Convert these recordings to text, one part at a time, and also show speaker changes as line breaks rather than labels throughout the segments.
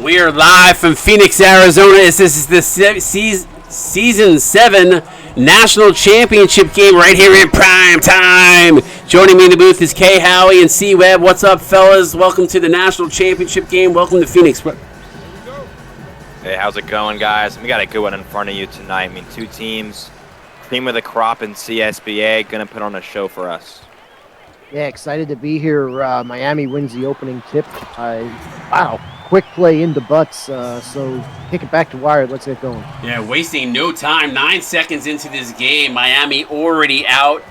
We are live from Phoenix, Arizona. This is the Season 7 National Championship game right here in prime time. Joining me in the booth is K. Howie and C. What's up, fellas? Welcome to the National Championship game. Welcome to Phoenix.
Hey, how's it going, guys? We got a good one in front of you tonight. I mean, two teams, cream of the crop in CSBA, going to put on a show for us.
Yeah, excited to be here. Miami wins the opening tip. Wow, quick play into Butts. So kick it back to Wired. Let's get going.
Yeah, wasting no time. 9 seconds into this game, Miami already out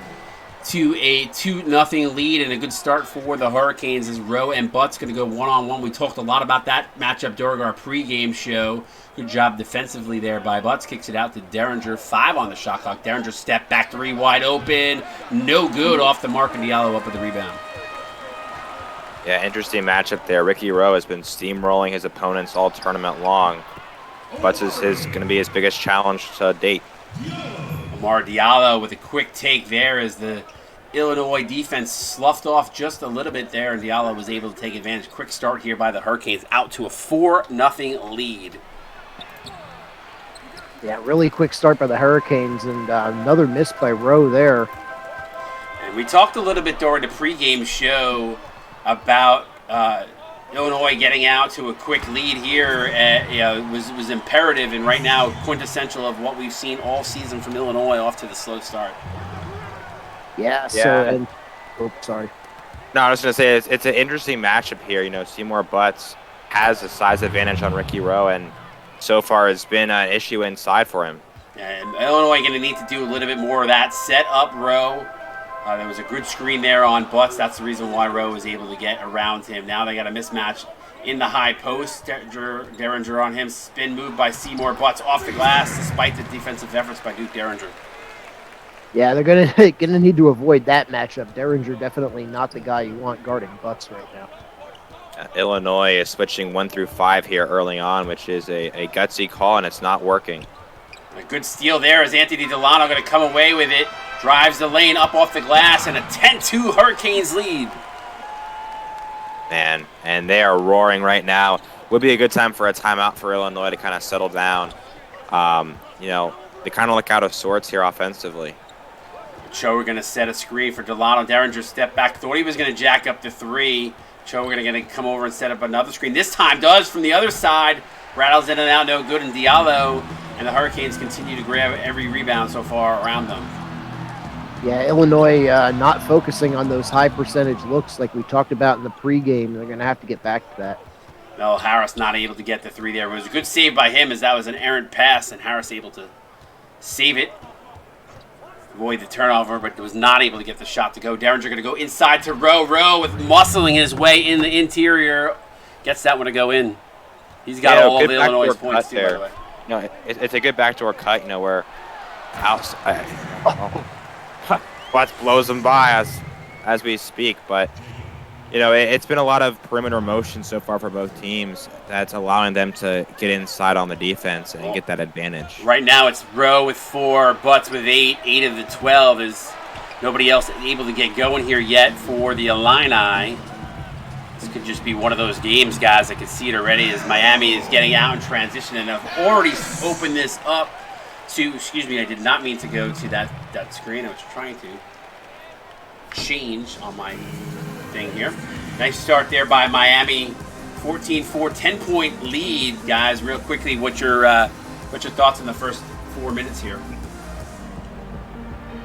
to a 2-0 lead and a good start for the Hurricanes as Rowe and Butts going to go one-on-one. We talked a lot about that matchup during our pregame show. Good job defensively there by Butts. Kicks it out to Derringer. 5 on the shot clock. Derringer step back 3 wide open. No good off the mark, and Diallo up with the rebound.
Yeah, interesting matchup there. Ricky Rowe has been steamrolling his opponents all tournament long. Butts is going to be his biggest challenge to date.
Amar Diallo with a quick take there as the Illinois defense sloughed off just a little bit there, and Diallo was able to take advantage. Quick start here by the Hurricanes, out to a 4-0 lead.
Yeah, really quick start by the Hurricanes, and another miss by Rowe there.
And we talked a little bit during the pregame show about Illinois getting out to a quick lead here. Was imperative, and right now quintessential of what we've seen all season from Illinois off to the slow start.
Yeah. Sorry.
No, I was going to say it's an interesting matchup here. You know, Seymour Butts has a size advantage on Ricky Rowe, and so far it's been an issue inside for him.
And Illinois going to need to do a little bit more of that. Set up Rowe. There was a good screen there on Butts. That's the reason why Rowe was able to get around him. Now they got a mismatch in the high post. Derringer on him. Spin move by Seymour Butts off the glass despite the defensive efforts by Duke Derringer.
Yeah, they're gonna need to avoid that matchup. Derringer definitely not the guy you want guarding Butts right now.
Illinois is switching 1 through 5 here early on, which is a gutsy call, and it's not working.
A good steal there as Anthony Delano going to come away with it. Drives the lane up off the glass, and a 10-2 Hurricanes lead.
Man, and they are roaring right now. Would be a good time for a timeout for Illinois to kind of settle down. They kind of look out of sorts here offensively.
Cho, we're going to set a screen for Delano. Derringer step back. Thought he was going to jack up the 3. Cho, we're going to come over and set up another screen. This time does from the other side. Rattles in and out, no good. And Diallo and the Hurricanes continue to grab every rebound so far around them.
Yeah, Illinois not focusing on those high percentage looks like we talked about in the pregame. They're going to have to get back to that.
No, Harris not able to get the 3 there. It was a good save by him as that was an errant pass, and Harris able to save it. Avoid the turnover, but was not able to get the shot to go. Derringer going to go inside to Rowe. Rowe with muscling his way in the interior. Gets that one to go in. He's got all of Illinois' points too, by the way.
No, it's a good backdoor cut, where Butts blows them by as we speak. But, it's been a lot of perimeter motion so far for both teams that's allowing them to get inside on the defense and get that advantage.
Right now it's Rowe with 4, Butts with 8. 8 of the 12 is nobody else able to get going here yet for the Illini. This could just be one of those games, guys. I can see it already as Miami is getting out in transition, and I've already opened this up to, I did not mean to go to that screen. I was trying to change on my thing here. Nice start there by Miami. 14-4, 10-point lead, guys. Real quickly, what's your thoughts on the first 4 minutes here?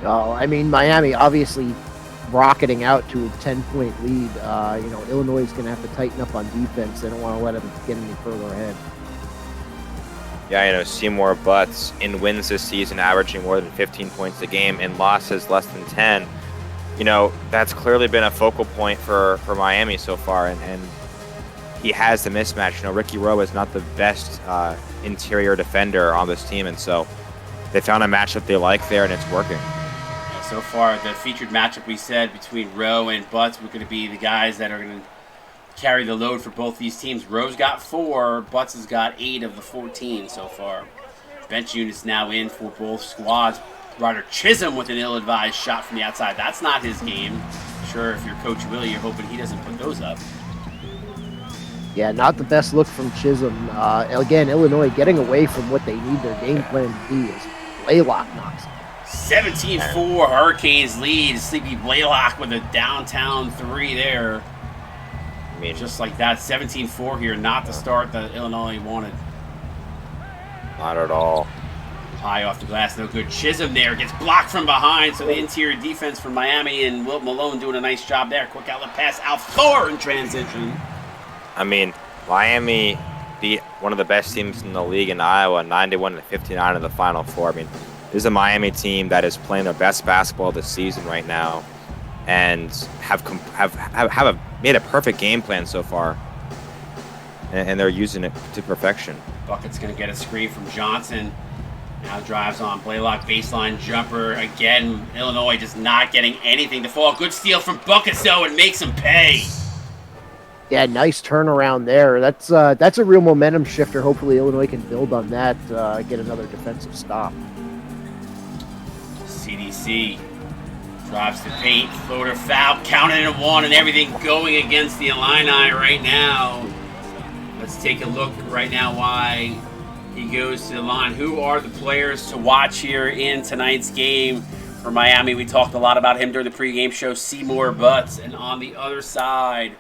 Miami obviously rocketing out to a 10-point lead. Illinois is going to have to tighten up on defense. They don't want to let them get any further ahead.
Yeah, Seymour Butts in wins this season averaging more than 15 points a game, and losses less than 10. That's clearly been a focal point for Miami so far, and he has the mismatch. Ricky Rowe is not the best interior defender on this team, and so they found a matchup they like there, and it's working.
Yeah, so far, the featured matchup we said between Rowe and Butts were going to be the guys that are going to carry the load for both these teams. Rowe's got 4, Butts has got 8 of the 14 so far. Bench units now in for both squads. Ryder Chisholm with an ill-advised shot from the outside. That's not his game. Sure, if you're Coach Willie, you're hoping he doesn't put those up.
Yeah, not the best look from Chisholm. Again, Illinois getting away from what they need their game plan to be as Blaylock knocks it.
17-4 Hurricanes lead. Sleepy Blaylock with a downtown three there.
I mean,
Just like that, 17-4 here. Not the start that Illinois wanted.
not at all.
High off the glass, no good. Chisholm there gets blocked from behind, so the interior defense from Miami and Wilt Malone doing a nice job there. Quick outlet pass, Althor in transition.
I mean, Miami beat one of the best teams in the league in Iowa, 91-59 in the Final Four. I mean, this is a Miami team that is playing their best basketball this season right now, and have made a perfect game plan so far, and they're using it to perfection.
Bucket's going to get a screen from Johnson. Now drives on Blaylock, baseline jumper. Again, Illinois just not getting anything to fall. Good steal from Buckets, though, and makes him pay.
Yeah, nice turnaround there. That's a real momentum shifter. Hopefully Illinois can build on that, get another defensive stop.
CDC drives the paint, floater foul, counted in one, and everything going against the Illini right now. Let's take a look right now why he goes to the line. Who are the players to watch here in tonight's game for Miami? We talked a lot about him during the pregame show, Seymour Butts. And on the other side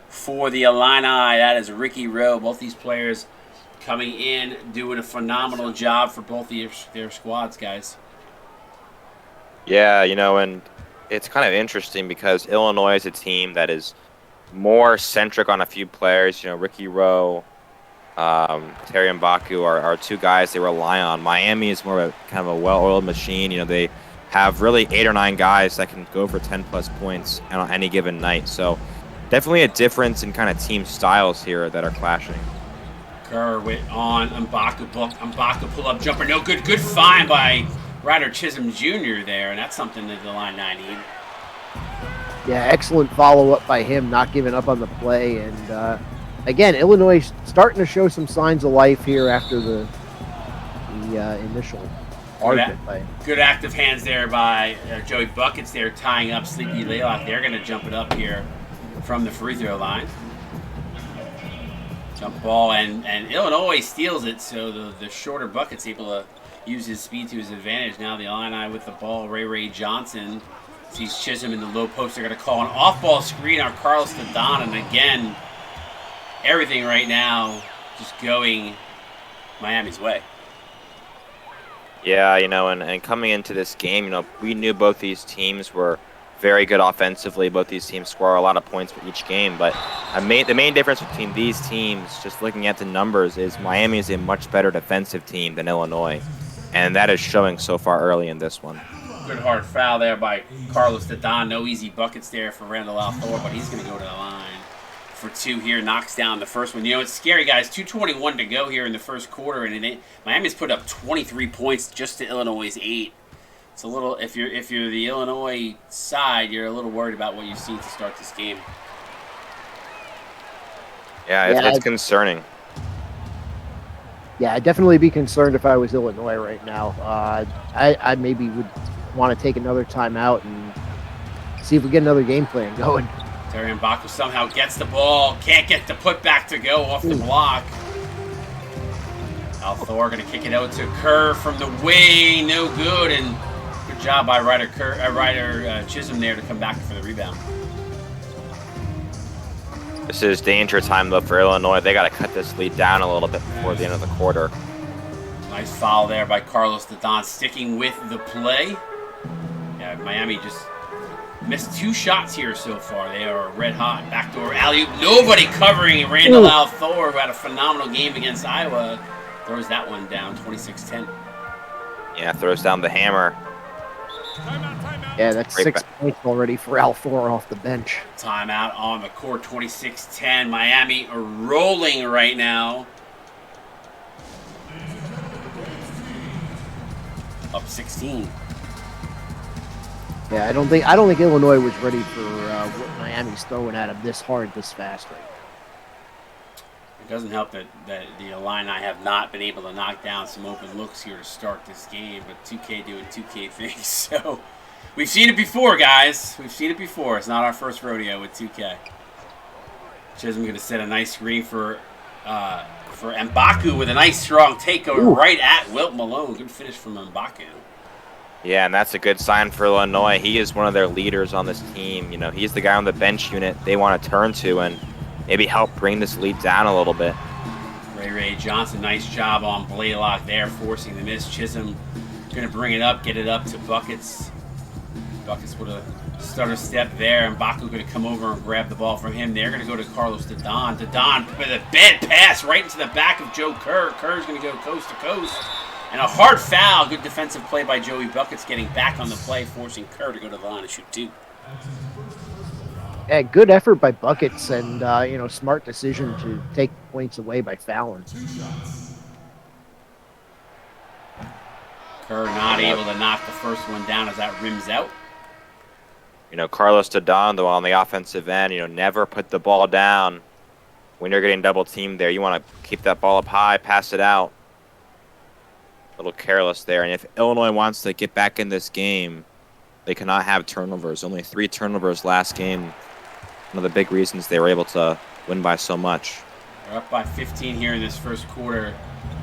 for the Illini, that is Ricky Rowe. Both these players coming in, doing a phenomenal job for both their squads, guys.
Yeah, and it's kind of interesting because Illinois is a team that is more centric on a few players. Ricky Rowe, Terry Mbaku are two guys they rely on. Miami is more of a kind of a well-oiled machine. They have really 8 or 9 guys that can go for 10-plus points on any given night. So definitely a difference in kind of team styles here that are clashing.
Kerr on Mbaku pull-up jumper. No good. Good find by Ryder Chisholm Jr. there, and that's something that the line 9 need.
Yeah, excellent follow-up by him, not giving up on the play. And again, Illinois starting to show some signs of life here after the initial argument play.
Good active hands there by Joey Buckets there, tying up Sleepy Blaylock. They're going to jump it up here from the free throw line. Jump ball, and Illinois steals it, so the shorter Buckets able to use his speed to his advantage. Now the Illini with the ball. Ray Johnson sees Chisholm in the low post. They're going to call an off-ball screen on Carlos Tadon, and again, everything right now just going Miami's way.
Yeah, and coming into this game, we knew both these teams were very good offensively. Both these teams score a lot of points for each game, but the main difference between these teams, just looking at the numbers, is Miami is a much better defensive team than Illinois, and that is showing so far early in this one.
Good hard foul there by Carlos Tadon. No easy buckets there for Randall Althor, but he's going to go to the line for 2 here. Knocks down the first one. It's scary, guys. 2:21 to go here in the first quarter, and Miami's put up 23 points just to Illinois' 8. It's a little, if you're the Illinois side, you're a little worried about what you've seen to start this game.
Yeah, it's concerning.
Yeah, I'd definitely be concerned if I was Illinois right now. I maybe would want to take another timeout and see if we get another game plan going.
Terry Mbaku somehow gets the ball, can't get the putback to go off the block. Althor going to kick it out to Kerr from the wing, no good, and good job by Ryder Chisholm there to come back for the rebound.
This is danger time, though, for Illinois. They got to cut this lead down a little bit before the end of the quarter.
Nice foul there by Carlos Tadon, sticking with the play. Yeah, Miami just missed 2 shots here so far. They are red hot. Backdoor alley-oop. Nobody covering Randall Althor, who had a phenomenal game against Iowa. Throws that one down, 26-10.
Yeah, throws down the hammer.
Yeah, that's 6 points already for Althor off the bench.
Timeout on the court, 26-10. Miami are rolling right now. Up 16.
Yeah, I don't think Illinois was ready for what Miami's throwing at them this hard, this fast right now.
It doesn't help that the Illini have not been able to knock down some open looks here to start this game, but 2K doing 2K things. So we've seen it before, guys. We've seen it before. It's not our first rodeo with 2K. Chisholm going to set a nice screen for M'Baku with a nice strong takeover right at Wilt Malone. Good finish from M'Baku.
Yeah, and that's a good sign for Illinois. He is one of their leaders on this team. You know, he's the guy on the bench unit they want to turn to and maybe help bring this lead down a little bit.
Ray Johnson, nice job on Blaylock there, forcing the miss. Chisholm going to bring it up, get it up to Buckets. Buckets with a stutter step there. M'Baku going to come over and grab the ball from him. They're going to go to Carlos Dodon. Dodon with a bad pass right into the back of Joe Kerr. Kerr's going to go coast to coast. And a hard foul. Good defensive play by Joey Buckets, getting back on the play, forcing Kerr to go to the line and shoot 2.
Yeah, good effort by Buckets, and smart decision to take points away by fouling.
Kerr not able to knock the first one down as that rims out.
You know, Carlos Dodon, though, on the offensive end, never put the ball down when you're getting double teamed there. You want to keep that ball up high, pass it out. A little careless there. And if Illinois wants to get back in this game, they cannot have turnovers. Only 3 turnovers last game. One of the big reasons they were able to win by so much.
They're up by 15 here in this first quarter.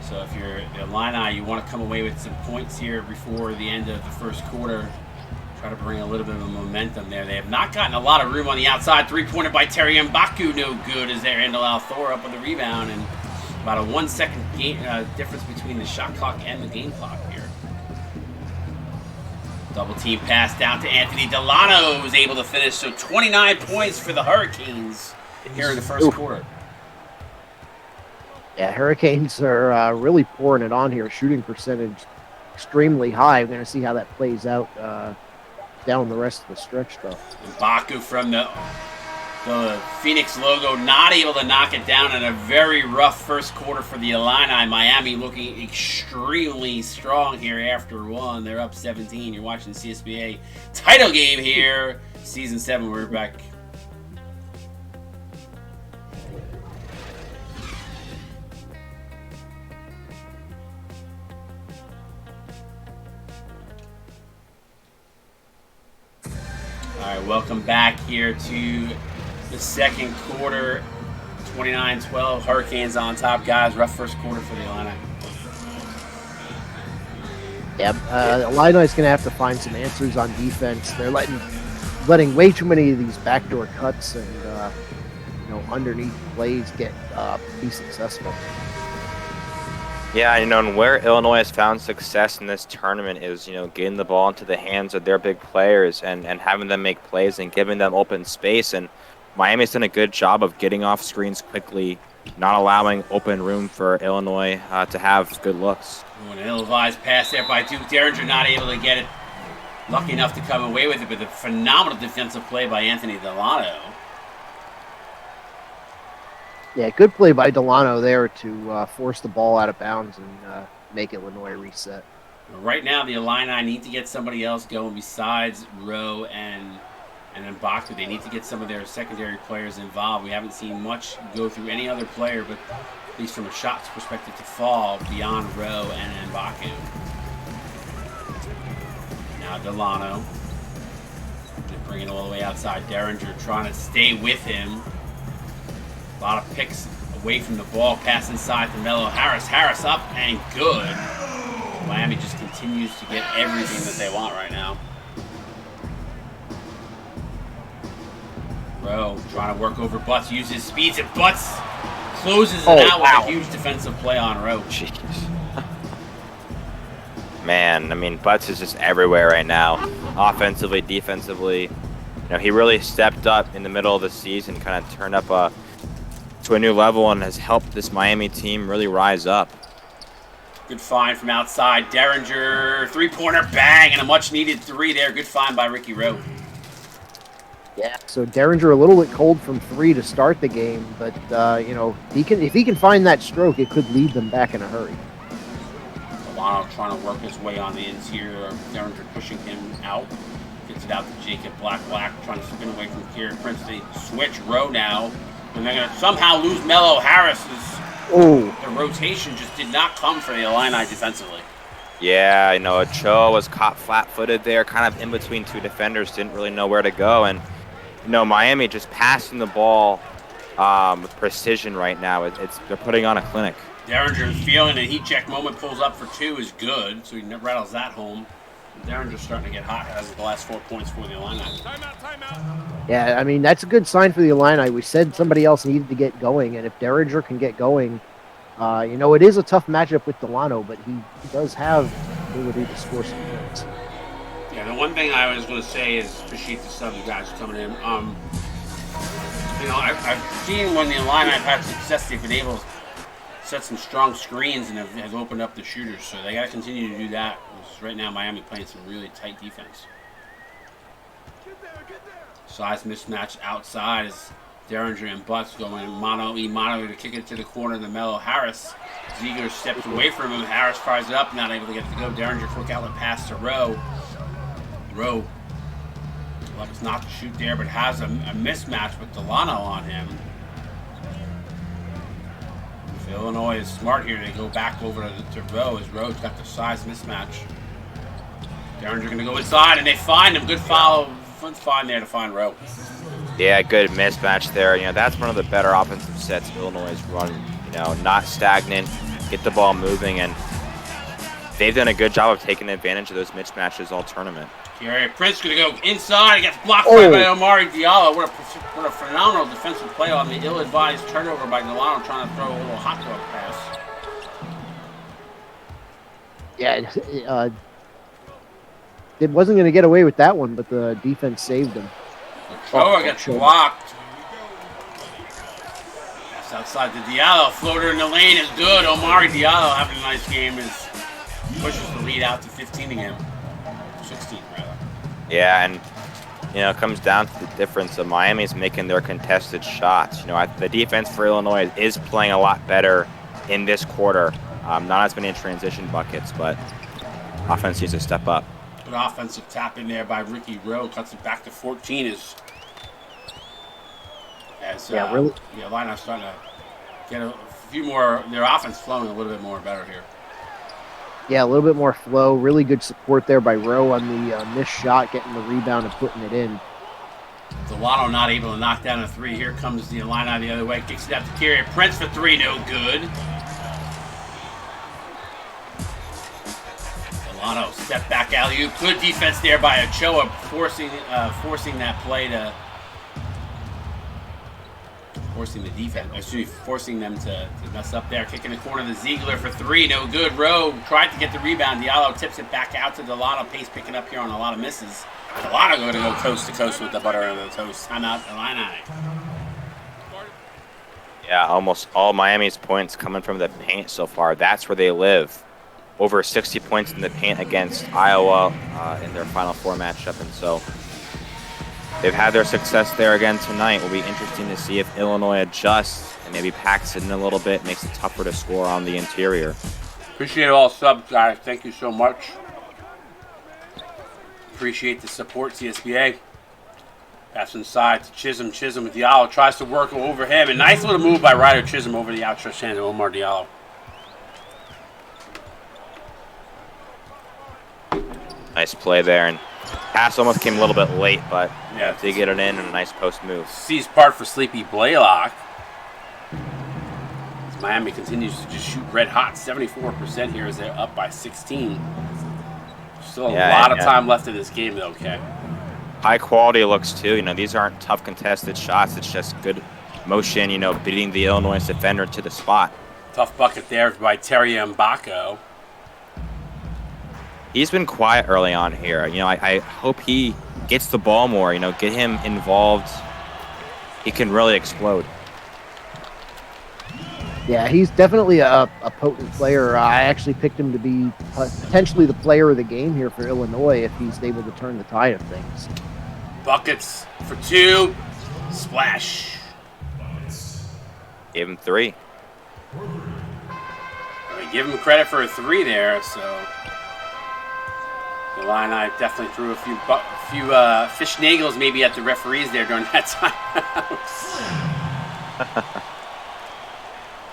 So if you're the Illini, you want to come away with some points here before the end of the first quarter. Try to bring a little bit of momentum there. They have not gotten a lot of room on the outside. 3-pointer by Terry M'Baku, no good as there. Randall Althor up on the rebound, and about a 1-second difference between the shot clock and the game clock here. Double team pass down to Anthony Delano, who's able to finish. So 29 points for the Hurricanes here in the first quarter.
Yeah, Hurricanes are really pouring it on here. Shooting percentage extremely high. We're going to see how that plays out down the rest of the stretch, though.
M'Baku from the Phoenix logo, not able to knock it down in a very rough first quarter for the Illini. Miami looking extremely strong here after 1. They're up 17. You're watching the CSBA title game here. Season 7, we're back. All right, welcome back here to the second quarter. 29-12, Hurricanes on top, guys. Rough first quarter for the Illini.
Yeah, Illini's going to have to find some answers on defense. They're letting way too many of these backdoor cuts and underneath plays be successful.
Yeah, and where Illinois has found success in this tournament is, getting the ball into the hands of their big players and having them make plays and giving them open space. And Miami's done a good job of getting off screens quickly, not allowing open room for Illinois to have good looks.
An ill-advised pass there by Duke Derringer, not able to get it. Lucky enough to come away with it, but a phenomenal defensive play by Anthony Delano.
Yeah, good play by Delano there to force the ball out of bounds and make Illinois reset.
Right now, the Illini need to get somebody else going besides Rowe and M'Baku. They need to get some of their secondary players involved. We haven't seen much go through any other player, but at least from a shots perspective, to fall beyond Rowe and M'Baku. Now Delano. They bring it all the way outside. Derringer trying to stay with him. A lot of picks away from the ball. Pass inside to Melo Harris. Harris up and good. Miami just continues to get everything that they want right now. Rowe trying to work over Butts. Uses speeds and Butts closes it out with a huge defensive play on Rowe.
Jeez. Man, Butts is just everywhere right now. Offensively, defensively. He really stepped up in the middle of the season, kind of turned up to a new level and has helped this Miami team really rise up.
Good find from outside. Derringer, 3-pointer, bang, and a much-needed 3 there. Good find by Ricky Rowe.
Yeah, so Derringer a little bit cold from 3 to start the game, but if he can find that stroke, it could lead them back in a hurry.
Delano trying to work his way on the interior. Derringer pushing him out. Gets it out to Jacob Black trying to spin away from Kieran Prince. They switch Rowe now. And they're going to somehow lose Melo Harris. The rotation just did not come for the Illini defensively.
Yeah, Ochoa was caught flat-footed there, kind of in between 2 defenders, didn't really know where to go. And, Miami just passing the ball precision right now. They're putting on a clinic.
Derringer feeling a heat check moment, pulls up for 2 is good, so he rattles that home. Derringer's starting to get hot as the last 4 points for the Illini.
Timeout.
Yeah, I mean, that's a good sign for the Illini. We said somebody else needed to get going, and if Derringer can get going, it is a tough matchup with Delano, but he does have the ability to score some points.
Yeah, the one thing I was going to say is appreciate the sub guys coming in. I've seen when the Illini have had success, they've been able to set some strong screens and have opened up the shooters, so they got to continue to do that. Because right now, Miami playing some really tight defense. Size mismatch outside is Derringer and Butts going mano to kick it to the corner to Melo Harris. Ziegler steps away from him. Harris fires it up, not able to get it to go. Derringer quick outlet pass to Rowe. Rowe looks not to shoot there, but has a mismatch with Delano on him. If Illinois is smart here, they go back over to Rowe as Rowe's got the size mismatch. Derringer going to go inside, and they find him. Good follow. Good find there to find Rowe.
Yeah, good mismatch there. That's one of the better offensive sets Illinois has run. Not stagnant, get the ball moving, and they've done a good job of taking advantage of those mismatches all tournament.
Gary Prince going to go inside. He gets blocked by Omari Diallo. What a phenomenal defensive play on the ill-advised turnover by Delano, trying to throw a little hot dog pass.
Yeah, it wasn't going to get away with that one, but the defense saved him.
Ochoa gets blocked. That's outside the Diallo. Floater in the lane is good. Omari Diallo having a nice game. Pushes the lead out to 15 again. 16, rather.
Yeah, and it comes down to the difference of Miami's making their contested shots. The defense for Illinois is playing a lot better in this quarter. Not as many transition buckets, but offense needs to step up.
Good offensive tap in there by Ricky Rowe. Cuts it back to 14
really.
The Illini starting to get a few more, their offense flowing a little bit more better here.
Yeah, a little bit more flow. Really good support there by Rowe on the missed shot, getting the rebound and putting it in.
Delano not able to knock down a 3. Here comes the Illini the other way. Kicks it out to Kerry Prince for 3. No good. Delano step back alley-oop. Good defense there by Ochoa, forcing that play to... Forcing them to mess up there. Kicking the corner to Ziegler for 3. No good. Rowe tried to get the rebound. Diallo tips it back out to Delano. Pace picking up here on a lot of misses. Delano going to go coast to coast with the butter under the toast. Timeout, Illini.
Yeah, almost all Miami's points coming from the paint so far. That's where they live. Over 60 points in the paint against Iowa in their Final Four matchup, and so they've had their success there again tonight. Will be interesting to see if Illinois adjusts and maybe packs it in a little bit, makes it tougher to score on the interior.
Appreciate all subs, guys. Thank you so much. Appreciate the support, CSBA. Pass inside to Chisholm. Chisholm with Diallo. Tries to work over him. A nice little move by Ryder Chisholm over the outstretched hand to Omar Diallo.
Nice play there, and pass almost came a little bit late, but
yeah,
they get it in and a nice post move.
Sees part for Sleepy Blaylock. As Miami continues to just shoot red hot. 74% here as they're up by 16. Still a lot of time left in this game, though, okay?
High quality looks, too. These aren't tough contested shots. It's just good motion, beating the Illinois defender to the spot.
Tough bucket there by Terry Mbako.
He's been quiet early on here. I hope he gets the ball more. Get him involved. He can really explode.
Yeah, he's definitely a potent player. I actually picked him to be potentially the player of the game here for Illinois if he's able to turn the tide of things.
Buckets for 2. Splash.
Gave him 3.
I give him credit for a 3 there, so... The Illini definitely threw a few fish nagels maybe at the referees there during that time.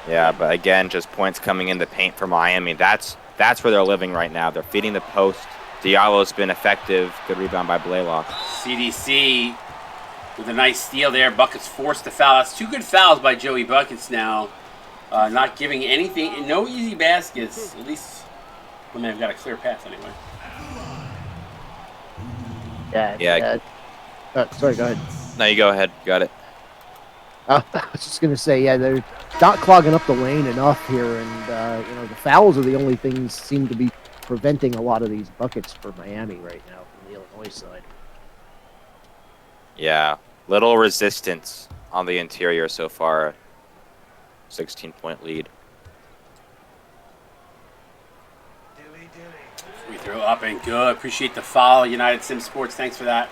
Yeah, but again, just points coming in the paint for Miami. That's where they're living right now. They're feeding the post. Diallo's been effective. Good rebound by Blaylock.
CDC with a nice steal there. Buckets forced to foul. That's 2 good fouls by Joey Buckets now. Not giving anything, no easy baskets. At least when they've got a clear path anyway.
Yeah. Sorry, go ahead.
No, you go ahead. Got it.
I was just going to say, yeah, they're not clogging up the lane enough here, and the fouls are the only things seem to be preventing a lot of these buckets for Miami right now from the Illinois side.
Yeah, little resistance on the interior so far. 16-point lead.
We throw up and good. Appreciate the follow, United Sim Sports. Thanks for that.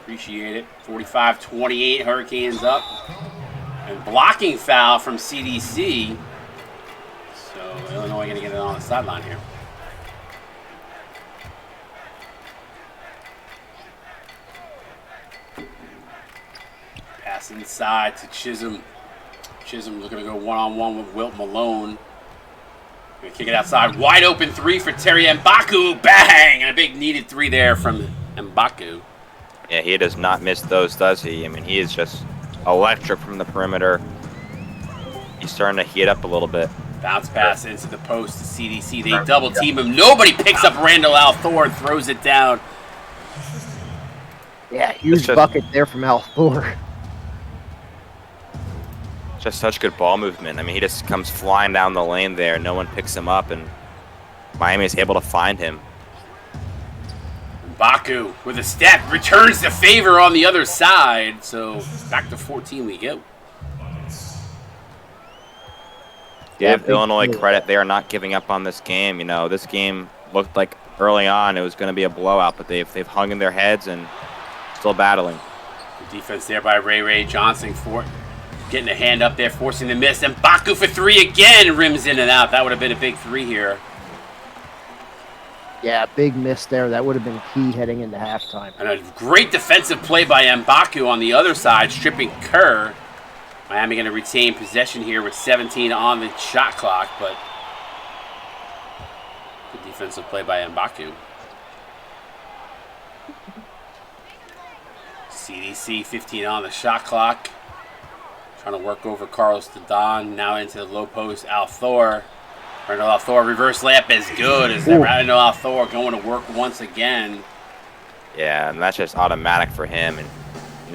Appreciate it. 45-28, Hurricanes up. And blocking foul from CDC. So Illinois going to get it on the sideline here. Pass inside to Chisholm. Chisholm looking to go one-on-one with Wilt Malone. Gonna kick it outside. Wide open 3 for Terry M'Baku. Bang! And a big needed 3 there from M'Baku.
Yeah, he does not miss those, does he? I mean, he is just electric from the perimeter. He's starting to heat up a little bit.
Bounce pass into the post to CDC. They double team him. Nobody picks up Randall Althor and throws it down.
Yeah, huge bucket there from Althor.
Just such good ball movement. I mean, he just comes flying down the lane there. No one picks him up, and Miami is able to find him.
Baku with a step returns the favor on the other side. So back to 14 we go.
Give Illinois credit. They are not giving up on this game. You know, this game looked like early on it was going to be a blowout, but they've hung in their heads and still battling.
The defense there by Ray Johnson for getting a hand up there, forcing the miss. And Baku for 3 again, rims in and out. That would have been a big 3 here.
Yeah, big miss there. That would have been key heading into halftime.
And a great defensive play by M'Baku on the other side, stripping Kerr. Miami going to retain possession here with 17 on the shot clock, but good defensive play by M'Baku. CDC 15 on the shot clock. Trying to work over Carlos Tadon. Now into the low post, Althor. Randall Althor reverse layup is good. As Randall Althor going to work once again.
Yeah, and that's just automatic for him. And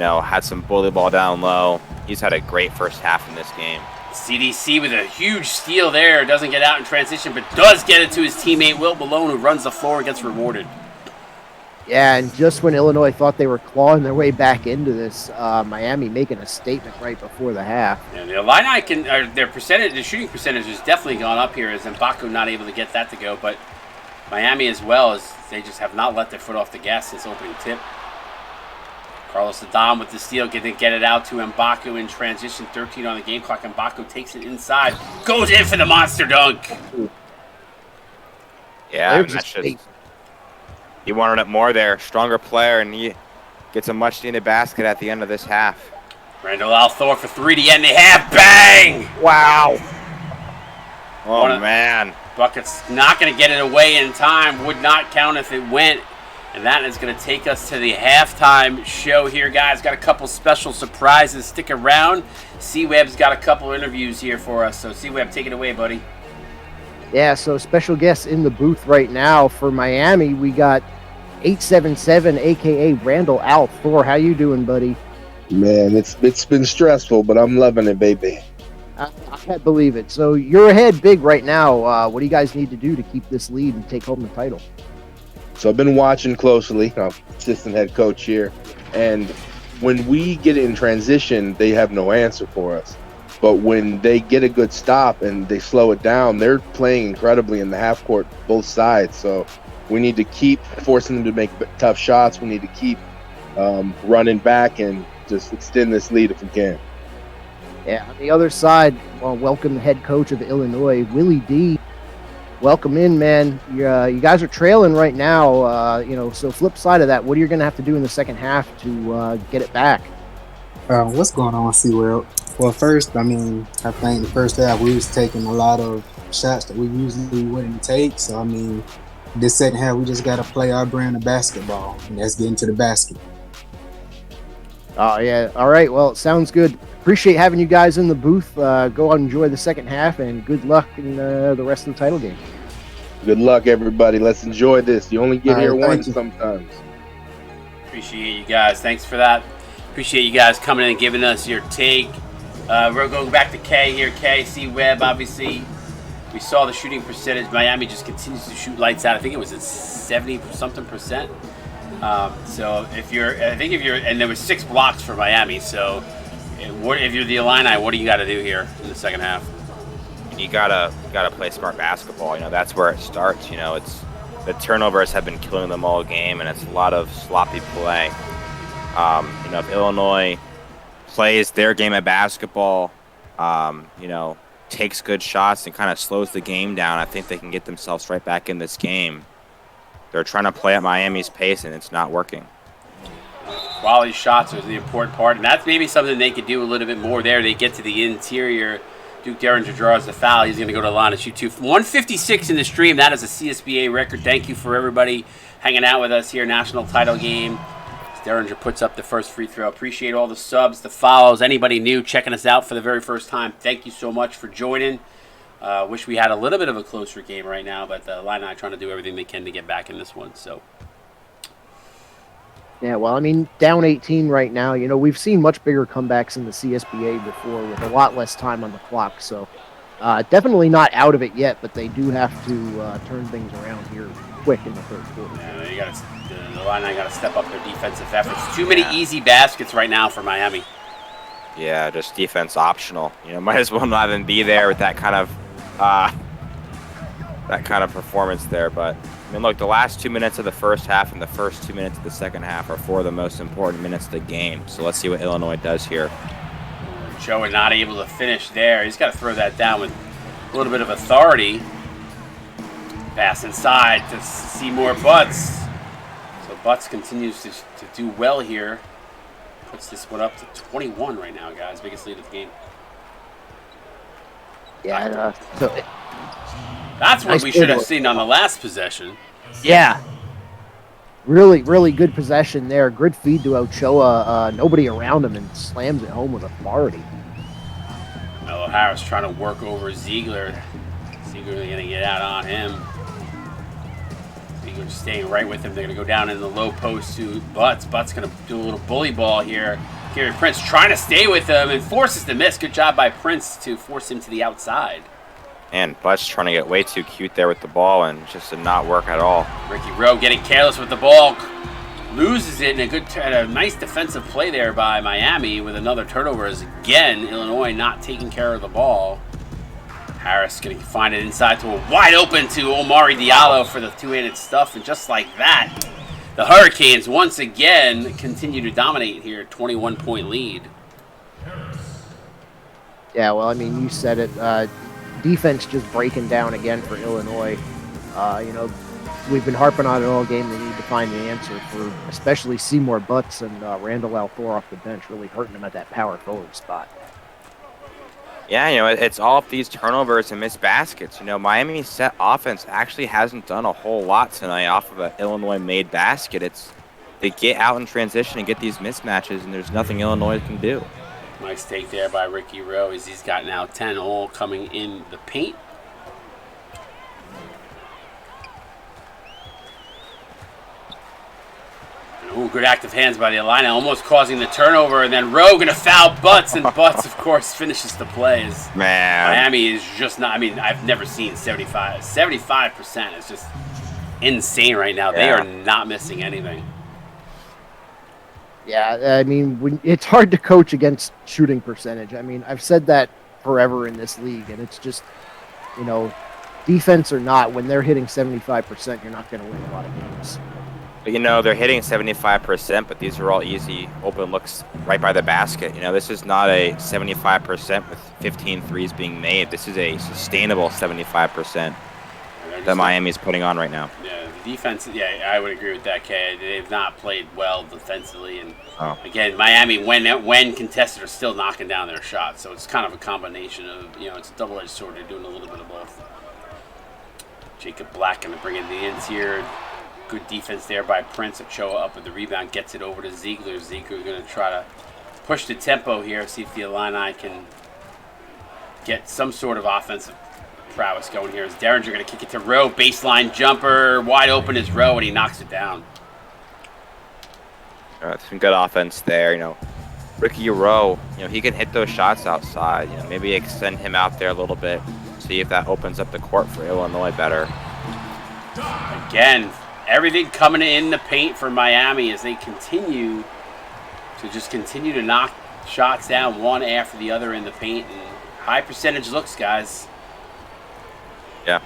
had some bully ball down low. He's had a great first half in this game.
CDC with a huge steal there. Doesn't get out in transition, but does get it to his teammate Wilt Malone, who runs the floor and gets rewarded.
Yeah, and just when Illinois thought they were clawing their way back into this, Miami making a statement right before the half.
Yeah, the Illini their shooting percentage has definitely gone up here, as M'Baku not able to get that to go, but Miami as well, as they just have not let their foot off the gas since opening tip. Carlos Tadon with the steal, get it out to M'Baku in transition. 13 on the game clock. M'Baku takes it inside, goes in for the monster dunk.
Yeah, that's just. He wanted it more there. Stronger player, and he gets a much-needed basket at the end of this half.
Randall Althor for 3 to end the half. Bang!
Wow.
Oh, man.
Bucket's not going to get it away in time. Would not count if it went. And that is going to take us to the halftime show here, guys. Got a couple special surprises. Stick around. C-Web's got a couple interviews here for us. So, C-Web, take it away, buddy.
Yeah, so special guests in the booth right now for Miami. We got 877, a.k.a. Randall Althor. How you doing, buddy?
Man, it's been stressful, but I'm loving it, baby.
I can't believe it. So you're ahead big right now. What do you guys need to do to keep this lead and take home the title?
So I've been watching closely. I'm assistant head coach here. And when we get in transition, they have no answer for us. But when they get a good stop and they slow it down, they're playing incredibly in the half court, both sides. So we need to keep forcing them to make tough shots. We need to keep running back and just extend this lead if we can.
Yeah, on the other side, welcome the head coach of Illinois, Willie D. Welcome in, man. You guys are trailing right now. So flip side of that, what are you going to have to do in the second half to get it back?
What's going on, SeaWorld? Well, first, I think the first half we was taking a lot of shots that we usually wouldn't take. So, this second half we just got to play our brand of basketball, and that's getting to the basket.
Oh, yeah. All right. Well, it sounds good. Appreciate having you guys in the booth. Go out and enjoy the second half, and good luck in the rest of the title game.
Good luck, everybody. Let's enjoy this. You only get
All
here
right, thank
once
you.
sometimes.
Appreciate you guys. Thanks for that. Appreciate you guys coming in and giving us your take. We're going back to K here. K, C Webb, obviously. We saw the shooting percentage. Miami just continues to shoot lights out. I think it was at 70-something%. So and there was 6 blocks for Miami. So if you're the Illini, what do you got to do here in the second half?
You gotta play smart basketball. That's where it starts. It's the turnovers have been killing them all game, and it's a lot of sloppy play. If Illinois plays their game of basketball, takes good shots and kind of slows the game down, I think they can get themselves right back in this game. They're trying to play at Miami's pace, and it's not working.
Quality shots was the important part, and that's maybe something they could do a little bit more there. They get to the interior. Duke Derringer draws the foul. He's going to go to the line and shoot 2. 156 in the stream. That is a CSBA record. Thank you for everybody hanging out with us here. National title game. Derringer puts up the first free throw. Appreciate all the subs, the follows, anybody new checking us out for the very first time. Thank you so much for joining. Wish we had a little bit of a closer game right now, but the Illini are trying to do everything they can to get back in this one. So.
Yeah, well, I mean, down 18 right now. We've seen much bigger comebacks in the CSBA before with a lot less time on the clock. So definitely not out of it yet, but they do have to turn things around here quick in the third quarter.
Yeah, the Illini got to step up their defensive efforts. Too many easy baskets right now for Miami.
Yeah, just defense optional. Might as well not even be there with that kind of performance there. But look, the last 2 minutes of the first half and the first 2 minutes of the second half are 4 of the most important minutes of the game. So let's see what Illinois does here.
Joe not able to finish there. He's got to throw that down with a little bit of authority. Pass inside to Seymour Butts. So Butts continues to do well here. Puts this one up to 21 right now, guys. Biggest lead of the game.
Yeah,
that's what we should have seen on the last possession.
Yeah. Really, really good possession there. Good feed to Ochoa. Nobody around him, and slams it home with authority.
Melo Harris trying to work over Ziegler. Ziegler going to get out on him. Ziegler staying right with him. They're going to go down in the low post to Butts. Butts going to do a little bully ball here. Gary Prince trying to stay with him and forces the miss. Good job by Prince to force him to the outside.
And Butts trying to get way too cute there with the ball, and just did not work at all.
Ricky Rowe getting careless with the ball. Loses it, and a nice defensive play there by Miami with another turnover as, again, Illinois not taking care of the ball. Harris going to find it inside to a wide open to Omari Diallo for the two-handed stuff, and just like that, the Hurricanes once again continue to dominate here, 21-point lead.
Yeah, well, I mean, you said it. Defense just breaking down again for Illinois. We've been harping on it all game. They need to find the answer for especially Seymour Butts and Randall Althor off the bench, really hurting them at that power forward spot.
Yeah, it's all of these turnovers and missed baskets. Miami's set offense actually hasn't done a whole lot tonight off of an Illinois-made basket. They get out in transition and get these mismatches, and there's nothing Illinois can do.
Nice take there by Ricky Rowe as he's got now 10 all coming in the paint. Ooh, good active hands by the Illini, almost causing the turnover, and then Rowe going to foul Butts, and Butts, of course, finishes the plays.
Man.
Miami is just not, I've never seen 75%. 75% is just insane right now. Yeah. They are not missing anything.
Yeah, it's hard to coach against shooting percentage. I've said that forever in this league, and it's just, defense or not, when they're hitting 75%, you're not going to win a lot of games.
But, they're hitting 75%, but these are all easy open looks right by the basket. This is not a 75% with 15 threes being made. This is a sustainable 75% that Miami's putting on right now.
Yeah, the defense, I would agree with that, Kay. They've not played well defensively. And, again, Miami, when contested, are still knocking down their shots. So it's kind of a combination of, it's a double-edged sword. They're doing a little bit of both. Jacob Black going to bring in the ends here. Good defense there by Prince. Ochoa up with the rebound, gets it over to Ziegler. Ziegler going to try to push the tempo here, see if the Illini can get some sort of offensive prowess going here. As Derringer going to kick it to Rowe. Baseline jumper. Wide open is Rowe, and he knocks it down.
Some good offense there. Ricky Rowe, he can hit those shots outside. Maybe extend him out there a little bit. See if that opens up the court for Illinois better.
Again, everything coming in the paint for Miami as they continue to knock shots down one after the other in the paint. And high percentage looks, guys.
Yeah.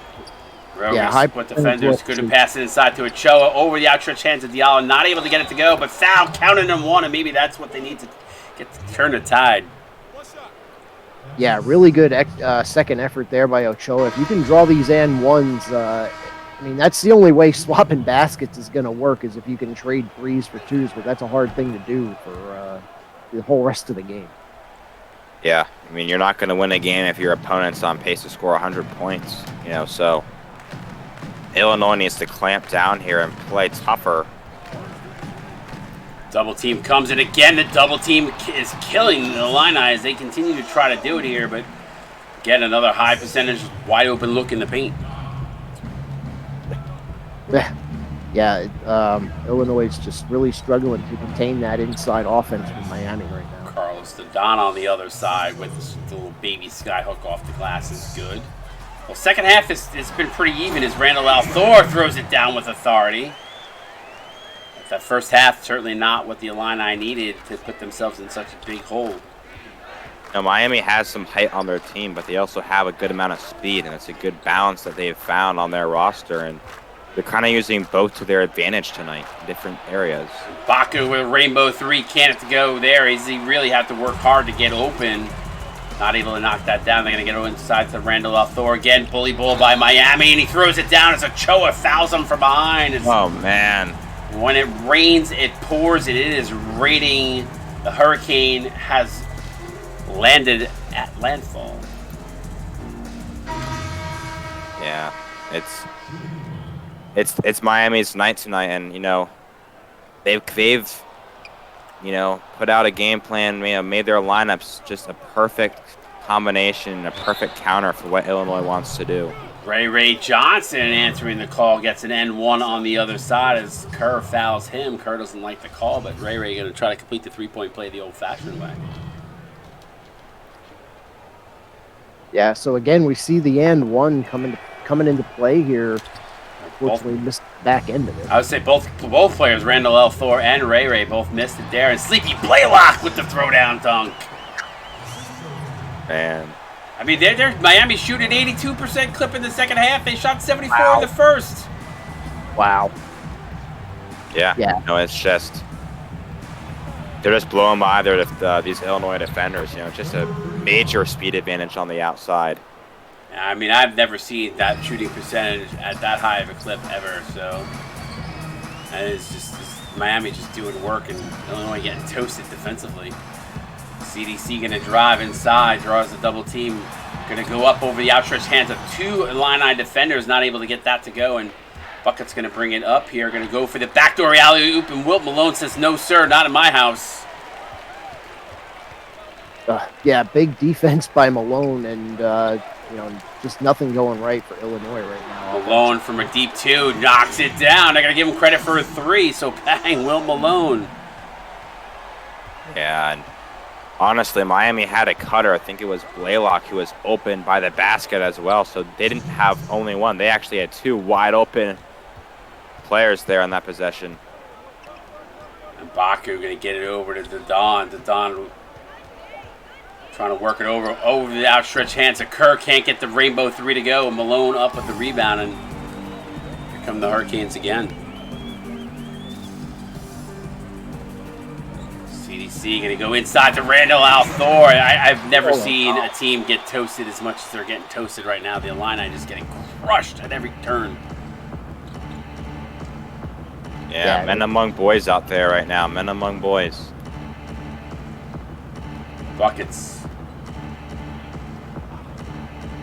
High
split defenders. Couldn't pass it inside to Ochoa. Over the outstretched hands of Diallo. Not able to get it to go, but foul counting them one, and maybe that's what they need to get to turn the tide.
Yeah, really good second effort there by Ochoa. If you can draw these and ones, that's the only way swapping baskets is going to work, is if you can trade threes for twos, but that's a hard thing to do for the whole rest of the game.
Yeah, you're not going to win a game if your opponent's on pace to score 100 points, so Illinois needs to clamp down here and play tougher.
Double team comes in again. The double team is killing the Illini as they continue to try to do it here, but again, another high percentage, wide open look in the paint.
Illinois is just really struggling to contain that inside offense from Miami right now.
Carlos the Don on the other side with the little baby skyhook off the glass is good. Well, second half it's been pretty even as Randall Althor throws it down with authority. That first half, certainly not what the Illini needed to put themselves in such a big hole.
Miami has some height on their team, but they also have a good amount of speed, and it's a good balance that they've found on their roster, and they're kind of using both to their advantage tonight in different areas.
Baku with a rainbow three, can't go there. He really have to work hard to get open. Not able to knock that down. They're going to get inside to Randall Althor again. Bully ball by Miami, and he throws it down as Ochoa fouls him from behind.
Oh, man.
When it rains, it pours, and it is raining. The hurricane has landed at landfall.
Yeah, it's Miami's night tonight, and they've put out a game plan, made their lineups just a perfect combination, a perfect counter for what Illinois wants to do.
Ray Johnson answering the call, gets an N1 on the other side as Kerr fouls him. Kerr doesn't like the call, but Ray going to try to complete the three-point play the old-fashioned way.
Yeah, so again, we see the N1 coming into play here. Unfortunately, missed the back end of it.
I would say both players, Randall Althor and Ray, both missed it there. And Sleepy Blaylock with the throwdown dunk.
Man.
They're Miami shooting 82% clip in the second half. They shot 74 in the first.
Wow.
Yeah. No, it's just they're just blowing by these Illinois defenders. Just a major speed advantage on the outside.
I've never seen that shooting percentage at that high of a clip ever. So, and it's just Miami just doing work and Illinois getting toasted defensively. CDC going to drive inside, draws a double team. Going to go up over the outstretched hands of two Illini defenders, not able to get that to go. And Bucket's going to bring it up here. Going to go for the backdoor alley-oop, and Wilt Malone says, no, sir, not in my house.
Big defense by Malone, and just nothing going right for Illinois right now.
Malone from a deep two knocks it down. They're going to give him credit for a three, so bang, Wilt Malone.
Yeah, and honestly, Miami had a cutter. I think it was Blaylock who was open by the basket as well, so they didn't have only one. They actually had two wide open players there on that possession.
And Baku going to get it over to Don. Don trying to work it over the outstretched hands of Kerr. Can't get the rainbow three to go. Malone up with the rebound, and here come the Hurricanes again. CDC going to go inside to Randall Althor. I've never seen a team get toasted as much as they're getting toasted right now. The Illini just getting crushed at every turn.
Yeah, men among boys out there right now. Men among boys.
Buckets.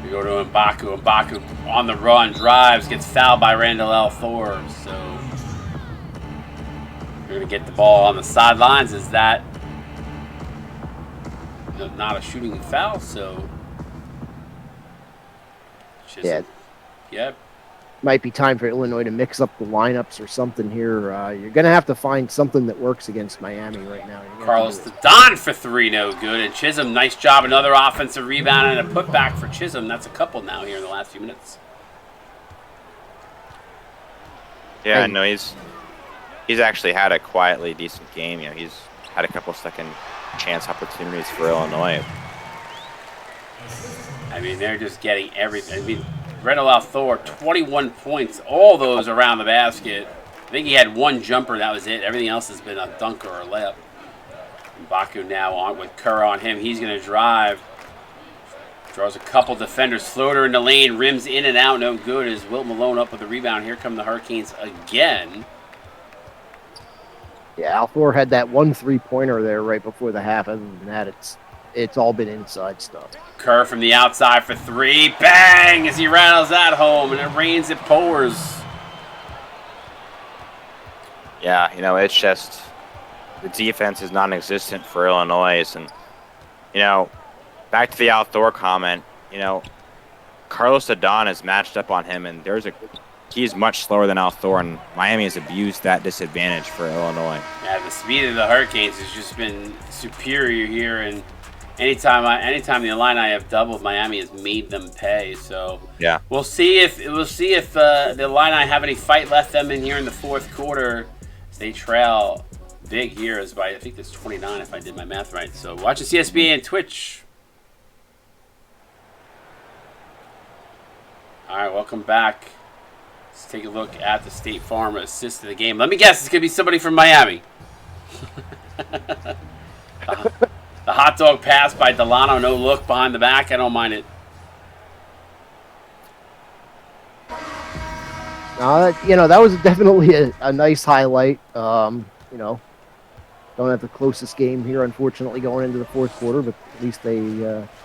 We go to Mbaku. Mbaku on the run, drives, gets fouled by Randall Althor. So They're going to get the ball on the sidelines. Is that not a shooting foul? So,
Yeah.
Yep.
Might be time for Illinois to mix up the lineups or something here. You're going to have to find something that works against Miami right now.
Carlos the Don for 3, no good. And Chisholm, nice job. Another offensive rebound and a putback for Chisholm. That's a couple now here in the last few minutes.
Yeah, no, he's actually had a quietly decent game. You know, he's had a couple second chance opportunities for Illinois.
I mean, they're just getting everything. I mean, Reynold Thor, 21 points, all those around the basket. I think he had one jumper, that was it. Everything else has been a dunker or a layup. And Baku now on with Kerr on him. He's going to drive. Draws a couple defenders. Floater in the lane, rims in and out, no good. As Wilt Malone up with the rebound. Here come the Hurricanes again.
Yeah, Althor had that 1 3-pointer there right before the half. Other than that, it's all been inside stuff.
Kerr from the outside for 3. Bang! As he rattles that home, and it rains, it pours.
Yeah, you know, it's just the defense is non-existent for Illinois. And, you know, back to the Althor comment, you know, Carlos Adon is matched up on him, and he's much slower than Althor, and Miami has abused that disadvantage for Illinois.
Yeah, the speed of the Hurricanes has just been superior here, and anytime the Illini have doubled, Miami has made them pay. So
yeah,
we'll see if the Illini have any fight left them in here in the fourth quarter. They trail big here as by I think it's 29 if I did my math right. So watching CSBA and Twitch. All right, welcome back. Let's take a look at the State Farm assist of the game. Let me guess, it's gonna be somebody from Miami. The hot dog pass by Delano, no look behind the back. I don't mind it.
That was definitely a nice highlight. Don't have the closest game here, unfortunately, going into the fourth quarter, but at least they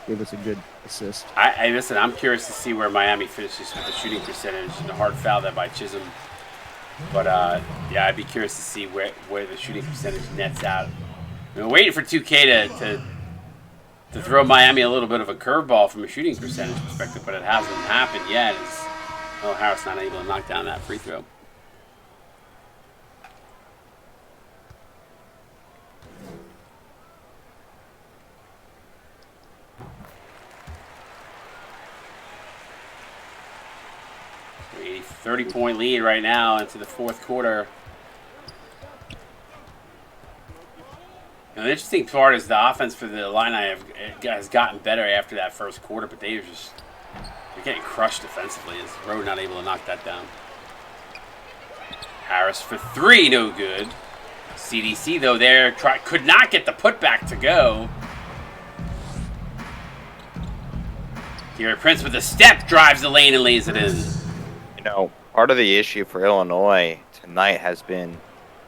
gave us a good assist.
Listen, I'm curious to see where Miami finishes with the shooting percentage and the hard foul there by Chisholm. But, yeah, I'd be curious to see where the shooting percentage nets out. We're waiting for 2K to throw Miami a little bit of a curveball from a shooting percentage perspective, but it hasn't happened yet. Harris not able to knock down that free throw. A 30-point lead right now into the fourth quarter. The interesting part is the offense for the Illini has gotten better after that first quarter, but they're getting crushed defensively as Rowe not able to knock that down. Harris for 3, no good. CDC, though, could not get the putback to go. Gary Prince with a step drives the lane and lays it in.
You know, part of the issue for Illinois tonight has been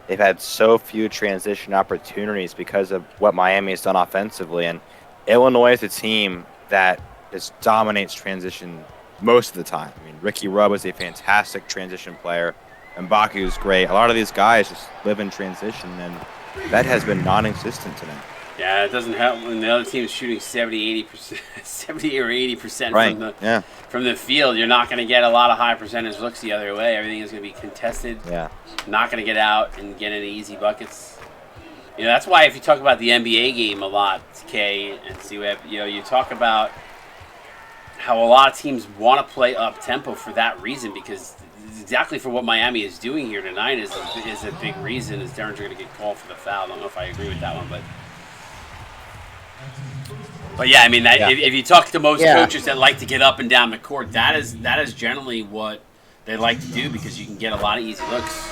they've had so few transition opportunities because of what Miami has done offensively. And Illinois is a team that just dominates transition most of the time. I mean, Ricky Rubb is a fantastic transition player, and Baku is great. A lot of these guys just live in transition, and that has been non-existent tonight.
Yeah, it doesn't help when the other team is shooting 70 or 80%
right.
from the field. You're not going to get a lot of high percentage looks the other way. Everything is going to be contested.
Yeah.
Not going to get out and get any easy buckets. You know, that's why if you talk about the NBA game a lot, Kay and C-Web, you talk about how a lot of teams want to play up tempo for that reason, because exactly for what Miami is doing here tonight is a big reason. Is Derringer going to get called for the foul? I don't know if I agree with that one, but yeah, I mean, if you talk to most coaches that like to get up and down the court, that is generally what they like to do, because you can get a lot of easy looks.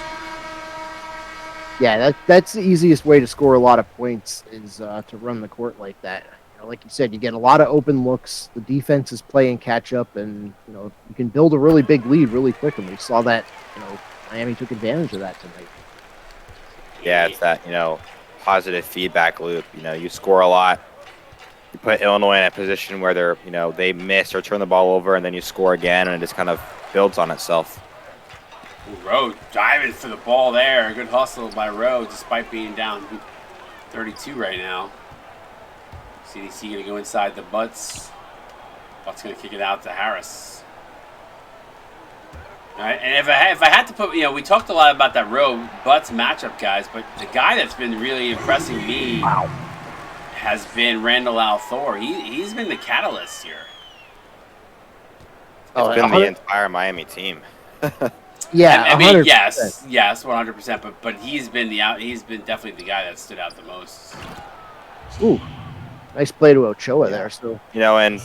Yeah, that's the easiest way to score a lot of points is to run the court like that. Like you said, you get a lot of open looks. The defense is playing catch up, and you can build a really big lead really quick. And we saw that. Miami took advantage of that tonight.
Yeah, it's that positive feedback loop. You score a lot. You put Illinois in a position where they miss or turn the ball over, and then you score again, and it just kind of builds on itself.
Rowe diving for the ball there. Good hustle by Rowe despite being down 32 right now. CDC going to go inside the Butts. Butts going to kick it out to Harris. All right, and if I had to put, we talked a lot about that Rowe Butts matchup, guys, but the guy that's been really impressing me has been Randall Althor. He's been the catalyst here.
It's been the entire Miami team.
Yeah,
I mean,
100%.
yes, 100%. But he's been definitely the guy that stood out the most.
Ooh, nice play to Ochoa there. So
And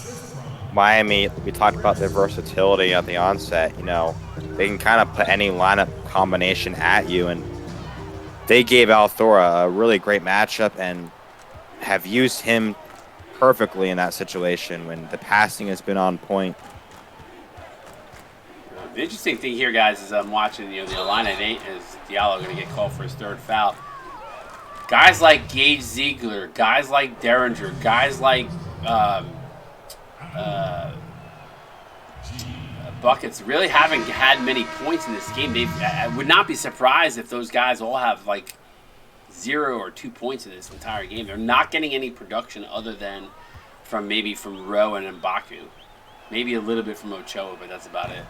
Miami, we talked about their versatility at the onset. They can kind of put any lineup combination at you, and they gave Althor a really great matchup and have used him perfectly in that situation when the passing has been on point.
The interesting thing here, guys, is I'm watching, the line at 8 is Diallo going to get called for his third foul. Guys like Gage Ziegler, guys like Derringer, guys like Buckets really haven't had many points in this game. I would not be surprised if those guys all have like 0 or 2 points in this entire game. They're not getting any production other than from Rowe and M'Baku. Maybe a little bit from Ochoa, but that's about it.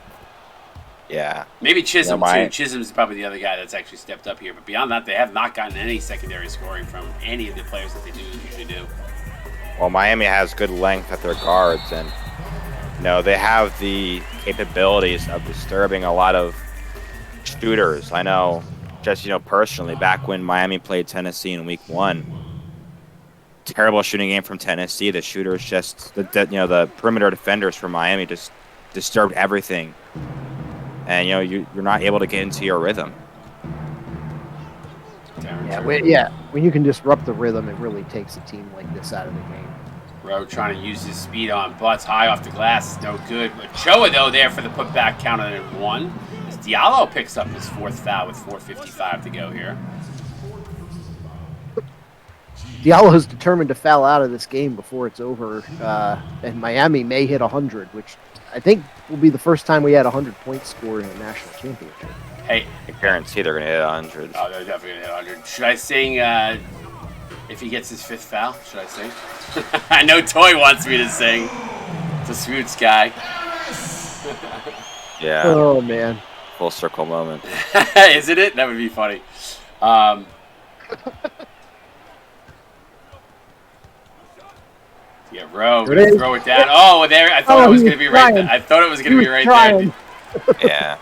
Yeah.
Maybe Chisholm, too. Chisholm's probably the other guy that's actually stepped up here. But beyond that, they have not gotten any secondary scoring from any of the players that they usually do.
Well, Miami has good length at their guards, and they have the capabilities of disturbing a lot of shooters. I know, just personally, back when Miami played Tennessee in Week 1, terrible shooting game from Tennessee. The shooters the perimeter defenders from Miami just disturbed everything. And you're not able to get into your rhythm.
When you can disrupt the rhythm, it really takes a team like this out of the game.
Rowe trying to use his speed on Butts high off the glass is no good. Ochoa though there for the putback counter at 1. As Diallo picks up his 4th foul with 4:55 to go here.
Diallo is determined to foul out of this game before it's over, and Miami may hit 100, which I think will be the first time we had 100 points scored in a national championship.
Hey,
I guarantee they're going to hit 100.
Oh, they're definitely going to hit 100. Should I sing if he gets his 5th foul? Should I sing? I know Toy wants me to sing. It's a Swoots guy.
Yeah.
Oh, man.
Full circle moment.
Isn't it? That would be funny. Yeah, Rowe, throw it down. Oh, there! I thought it was going to be right there. I thought it was going to be right there.
Yeah.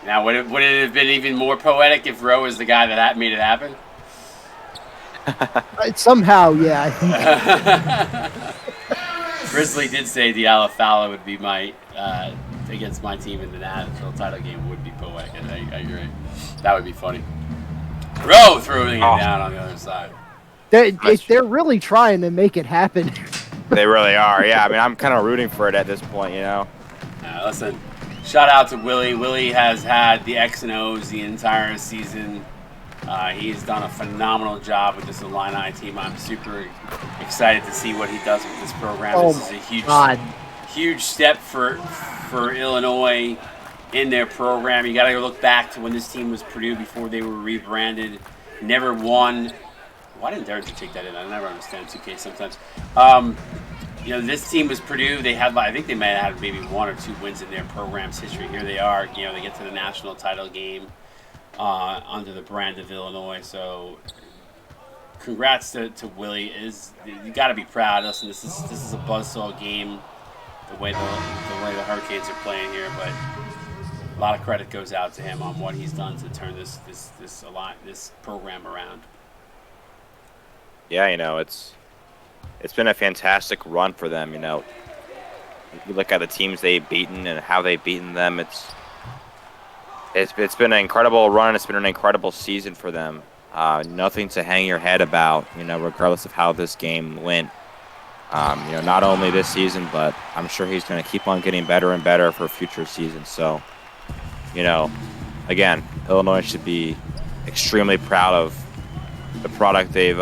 Now, would it have been even more poetic if Rowe was the guy that made it happen?
Somehow, yeah, I think.
Grizzly did say Diallo Fowler would be my against my team in the national title game would be poetic. I agree. That would be funny. Rowe throwing it down on the other side.
They're really trying to make it happen.
They really are. Yeah, I mean, I'm kind of rooting for it at this point,
Listen, shout out to Willie. Willie has had the X and O's the entire season. He's done a phenomenal job with this Illini team. I'm super excited to see what he does with this program. This is a huge step for Illinois in their program. You got to look back to when this team was Purdue before they were rebranded. Never won. Why didn't Derringer take that in? I never understand 2K sometimes. This team was Purdue. They had, I think they might have had maybe 1 or 2 wins in their program's history. Here they are. They get to the national title game under the brand of Illinois. So, congrats to Willie. You got to be proud. Listen, this is a buzzsaw game. The way the Hurricanes are playing here, but a lot of credit goes out to him on what he's done to turn this program around.
Yeah, it's been a fantastic run for them. You look at the teams they've beaten and how they've beaten them. It's been an incredible run. It's been an incredible season for them. Nothing to hang your head about, regardless of how this game went. Not only this season, but I'm sure he's going to keep on getting better and better for future seasons. So, again, Illinois should be extremely proud of the product they've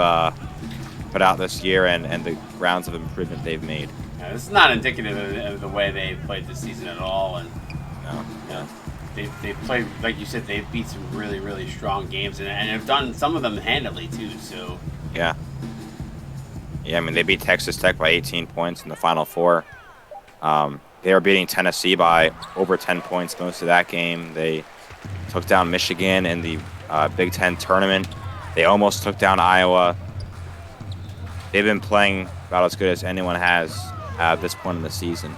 put out this year and the rounds of improvement they've made.
Yeah, this is not indicative of the way they played this season at all. And
no.
they've played, like you said, they've beat some really, really strong games and have done some of them handily too. So
Yeah. Yeah, I mean, they beat Texas Tech by 18 points in the Final Four. They were beating Tennessee by over 10 points most of that game. They took down Michigan in the Big Ten tournament. They almost took down Iowa. They've been playing about as good as anyone has at this point in the season.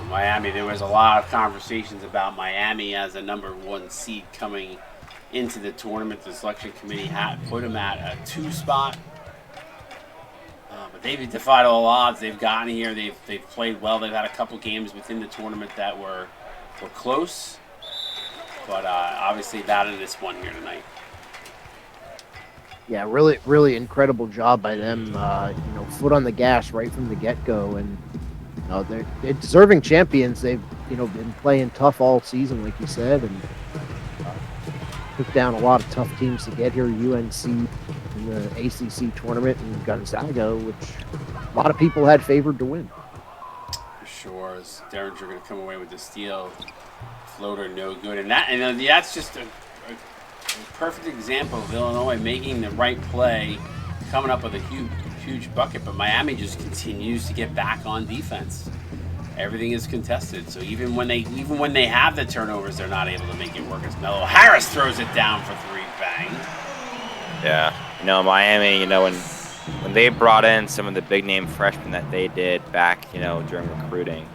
Miami, there was a lot of conversations about Miami as a number 1 seed coming into the tournament. The selection committee had put them at a 2 spot. But they've defied all odds. They've gotten here. They've played well. They've had a couple games within the tournament that were close. But obviously not in this one here tonight.
Yeah, really, really incredible job by them. Foot on the gas right from the get-go, and they're deserving champions. They've been playing tough all season, like you said, and took down a lot of tough teams to get here. UNC in the ACC tournament and Gonzaga, which a lot of people had favored to win.
For sure, is Derringer going to come away with the steal? Floater no good, and that's just a perfect example of Illinois making the right play, coming up with a huge bucket. But Miami just continues to get back on defense. Everything is contested, so even when they have the turnovers, they're not able to make it work. As Melo Harris throws it down for 3, bang.
Yeah, Miami. When they brought in some of the big name freshmen that they did back, during recruiting,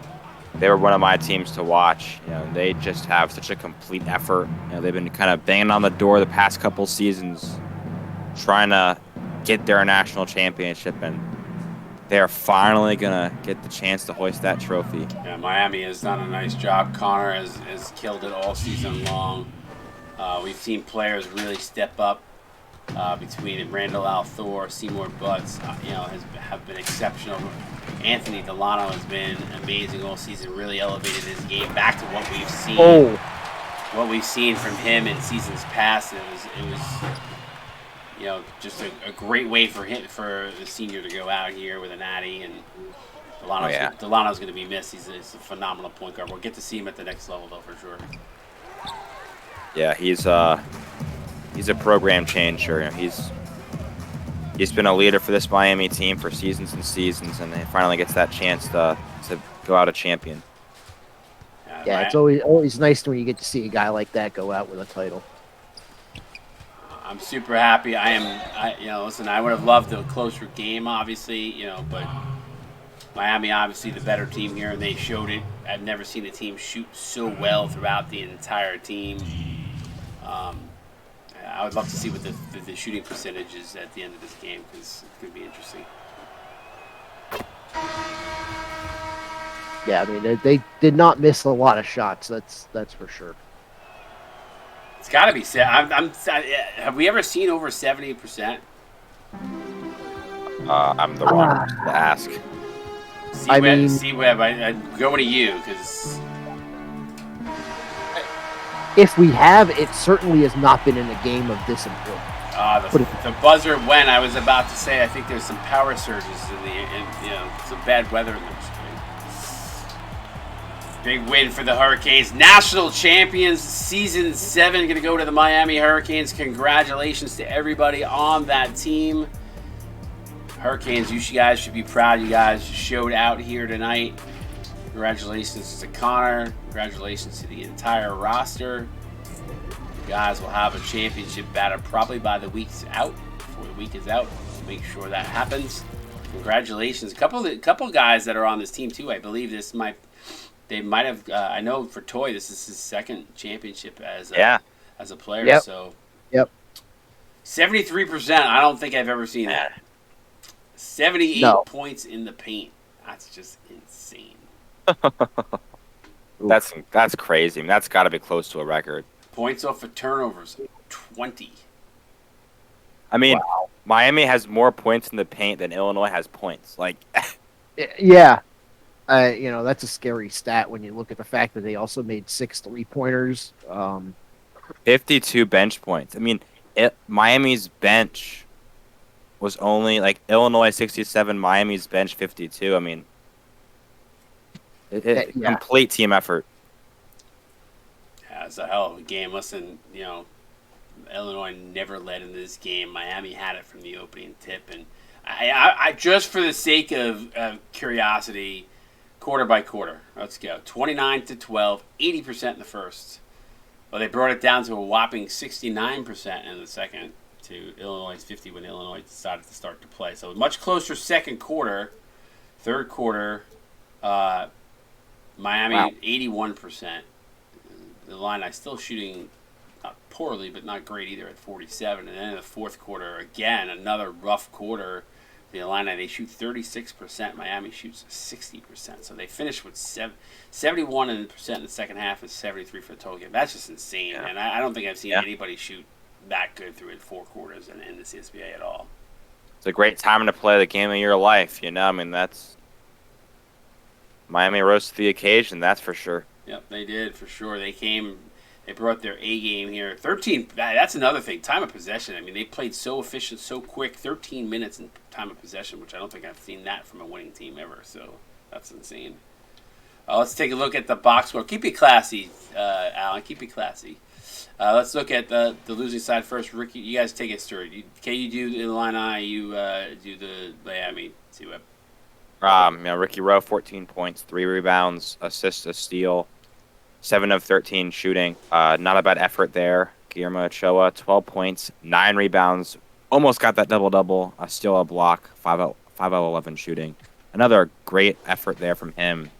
they were one of my teams to watch. They just have such a complete effort. They've been kind of banging on the door the past couple seasons, trying to get their national championship, and they're finally gonna get the chance to hoist that trophy.
Yeah, Miami has done a nice job. Connor has killed it all season long. We've seen players really step up between Randall Althor, Seymour Butts, have been exceptional. Anthony Delano has been amazing all season, really elevated his game back to what we've seen. What we've seen from him in seasons past. It was just a great way for the senior to go out here with an natty, and Delano's going to be missed. He's a phenomenal point guard. We'll get to see him at the next level though, for sure.
Yeah, he's a program changer. He's been a leader for this Miami team for seasons and seasons, and he finally gets that chance to go out a champion.
Yeah, it's always nice when you get to see a guy like that go out with a title.
I'm super happy. Listen, I would have loved a closer game, obviously, but Miami, obviously the better team here, and they showed it. I've never seen a team shoot so well throughout the entire team. I would love to see what the shooting percentage is at the end of this game, because it could be interesting.
Yeah, I mean, they did not miss a lot of shots. That's for sure.
It's got to be set. Have we ever seen over 70%?
I'm the wrong person to ask.
C-Web, I'm going to you, because
if we have, it certainly has not been in a game of this importance.
The buzzer went. I was about to say, I think there's some power surges some bad weather in the spring. Big win for the Hurricanes. National champions, season 7, going to go to the Miami Hurricanes. Congratulations to everybody on that team. Hurricanes, you guys should be proud. You guys showed out here tonight. Congratulations to Connor. Congratulations to the entire roster. You guys will have a championship battle probably by the week's out. Before the week is out, make sure that happens. Congratulations. A couple guys that are on this team too. I believe they might have. I know for Toy, this is his second championship as a player.
Yep.
So 73%. I don't think I've ever seen that. 78 points in the paint. That's just insane.
That's crazy. I mean, that's got to be close to a record.
Points off of turnovers, 20.
I mean, wow. Miami has more points in the paint than Illinois has points.
Yeah. That's a scary stat when you look at the fact that they also made 6 3-pointers.
52 bench points. I mean, Miami's bench was only Illinois 67, Miami's bench 52. I mean, complete team effort.
was a hell of a game. Listen, Illinois never led in this game. Miami had it from the opening tip, and I just for the sake of curiosity, quarter by quarter, let's go. 29-12, 80% in the first. Well, they brought it down to a whopping 69% in the second to Illinois' 50 when Illinois decided to start to play. So a much closer second quarter. Third quarter, Miami 81%. The Illini still shooting not poorly, but not great either at 47. And then in the fourth quarter, again, another rough quarter. The Illini, they shoot 36%. Miami shoots 60%. So they finished with 71% in the second half and 73% for the total game. That's just insane. Yeah. And I don't think I've seen anybody shoot that good through in four quarters in the CSBA at all.
It's a great time to play the game of your life, I mean, that's Miami rose to the occasion, that's for sure.
Yep, they did, for sure. They brought their A game here. 13, that's another thing, time of possession. I mean, they played so efficient, so quick, 13 minutes in time of possession, which I don't think I've seen that from a winning team ever, so that's insane. Let's take a look at the box score. Keep it classy, Alan, keep it classy. Let's look at the losing side first. Ricky, you guys take it through. Can you do the Illini? You do the Miami.
Csba. Ricky Rowe, 14 points, 3 rebounds, assist, a steal, 7 of 13 shooting. Not a bad effort there. Guillermo Ochoa, 12 points, 9 rebounds, almost got that double-double, a steal, a block, 5 of 11 shooting. Another great effort there from him.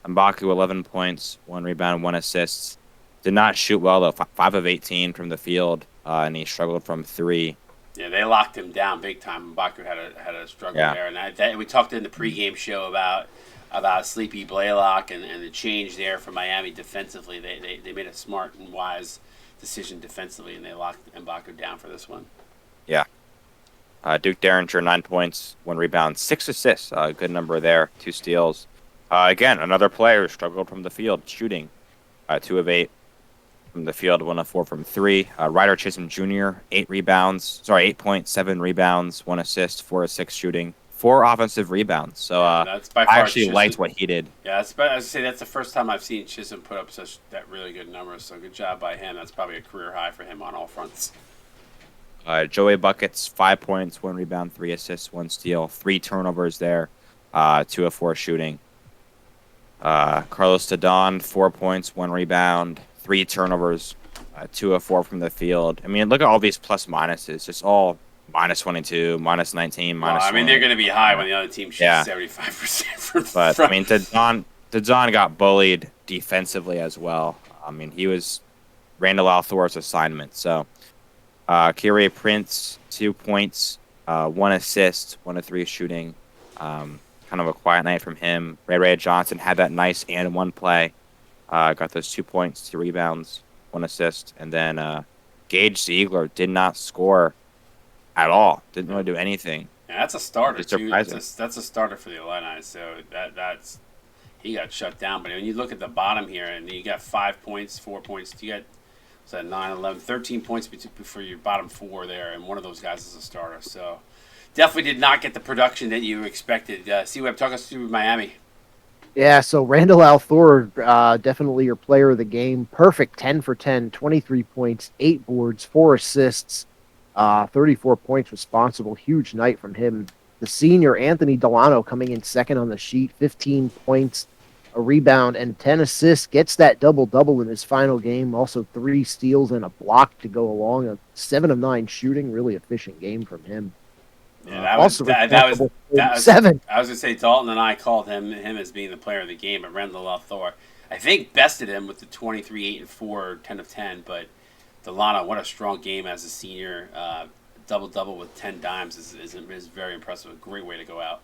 Mbaku, 11 points, 1 rebound, 1 assist. Did not shoot well, though. 5 of 18 from the field, and he struggled from 3.
Yeah, they locked him down big time. Mbaku had a struggle there, and we talked in the pregame show about Sleepy Blaylock and the change there for Miami defensively. They made a smart and wise decision defensively, and they locked Mbaku down for this one.
Yeah. Duke Derringer, 9 points, 1 rebound, 6 assists. Good number there, 2 steals. Again, another player who struggled from the field shooting. 2 of 8 from the field, 1 of 4 from 3. Ryder Chisholm Jr., 8 points, 7 rebounds, 1 assist, 4 of 6 shooting, 4 offensive rebounds. So
that's by far
I actually
Chisholm.
liked what he did.
Yeah, I was say that's the first time I've seen Chisholm put up that really good numbers. So good job by him. That's probably a career high for him on all fronts.
Joey Buckets, 5 points, 1 rebound, 3 assists, 1 steal, 3 turnovers there, 2 of 4 shooting. Carlos Tadon, 4 points, 1 rebound, 3 turnovers, 2 of 4 from the field. I mean, look at all these plus minuses. Just all minus 22, minus 19, minus 20.
I mean, they're going to be high when the other team shoots 75% from
But, I mean, Tadon got bullied defensively as well. I mean, he was Randall Althor's assignment. So, Kyrie Prince, 2 points, 1 assist, 1 of 3 shooting. Kind of a quiet night from him. Ray Johnson had that nice and 1 play. Got those 2 points, 2 rebounds, 1 assist. And then Gage Ziegler did not score at all. Didn't really do anything.
Yeah, that's a starter, too.
Surprising.
That's a starter for the Illini. So that's he got shut down. But when you look at the bottom here, and you got 5 points, 4 points. You got 9, 11, 13 points for your bottom 4 there. And one of those guys is a starter. So definitely did not get the production that you expected. C-Web, talk us through Miami.
Yeah, so Randall Althor, definitely your player of the game. Perfect 10 for 10, 23 points, 8 boards, 4 assists, 34 points responsible. Huge night from him. The senior, Anthony Delano, coming in second on the sheet, 15 points, a rebound, and 10 assists. Gets that double-double in his final game. Also 3 steals and a block to go along. A 7 of 9 shooting. Really efficient game from him.
Yeah, that was
7.
I was gonna say Dalton and I called him as being the player of the game, but Randall Althor, I think, bested him with the 23, 8 and 4, 10 of 10. But Delano, what a strong game as a senior, double with 10 dimes is very impressive. A great way to go out.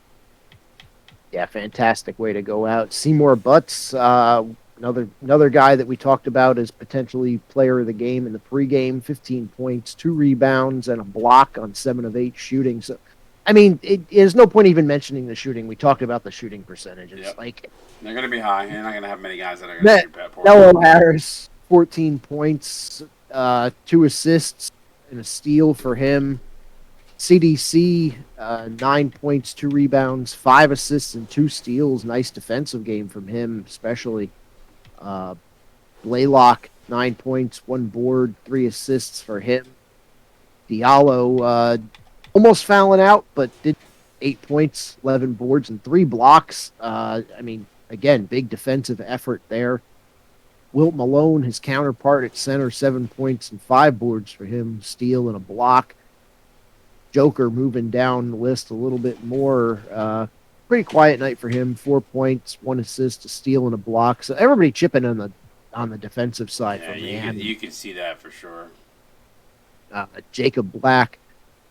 Yeah, fantastic way to go out. Seymour Butts, another guy that we talked about as potentially player of the game in the pregame. 15 points, 2 rebounds, and a block on 7 of 8 shooting. So, I mean, there's no point even mentioning the shooting. We talked about the shooting percentages.
Yep.
Like,
they're going to be high. You're not going to have many guys that are going to shoot that poor.
Nello Harris, 14 points, 2 assists, and a steal for him. CDC, 9 points, 2 rebounds, 5 assists, and 2 steals. Nice defensive game from him, especially. Blaylock, 9 points, 1 board, 3 assists for him. Diallo almost fouling out, but did 8 points, 11 boards, and 3 blocks. Again, big defensive effort there. Wilt Malone, his counterpart at center, 7 points and 5 boards for him, steal and a block. Joker moving down the list a little bit more. Pretty quiet night for him. 4 points, 1 assist, a steal, and a block. So everybody chipping on the defensive side
Yeah,
for Miami.
you can see that for sure.
Jacob Black,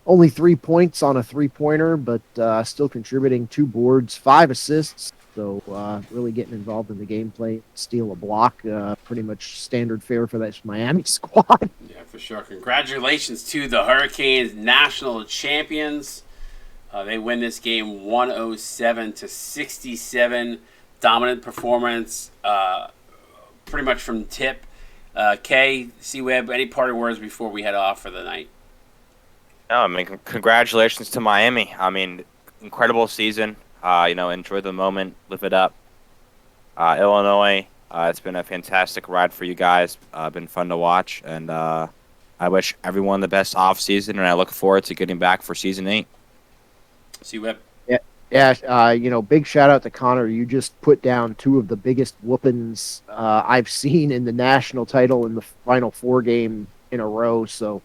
only 3 points on a 3-pointer, but still contributing 2 boards, 5 assists. So really getting involved in the gameplay. Steal a block, pretty much standard fare for that Miami squad.
Yeah, for sure. Congratulations to the Hurricanes, national champions. They win this game 107-67. Dominant performance, pretty much from tip. C-Web, any parting words before we head off for the night?
No, congratulations to Miami. Incredible season. Enjoy the moment, live it up. Illinois, it's been a fantastic ride for you guys. Been fun to watch, and I wish everyone the best off season, and I look forward to getting back for season 8.
C-Web.
Yeah, big shout out to Connor. You just put down 2 of the biggest whoopings I've seen in the national title in the Final 4 game in a row. So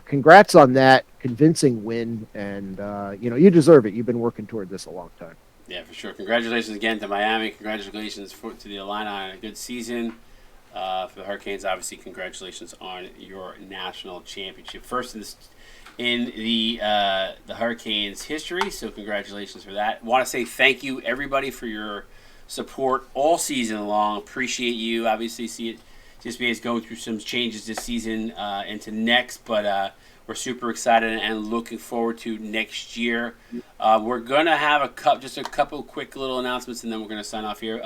congrats on that convincing win, and you deserve it. You've been working toward this a long time.
Yeah, for sure. Congratulations again to Miami. Congratulations to the Illini on a good season. For the Hurricanes, obviously, congratulations on your national championship. First in the Hurricanes history, so congratulations for that. Want to say thank you, everybody, for your support all season long. Appreciate you. Obviously, CSBA is going through some changes this season into next, but we're super excited and looking forward to next year. We're going to have a couple quick little announcements, and then we're going to sign off here.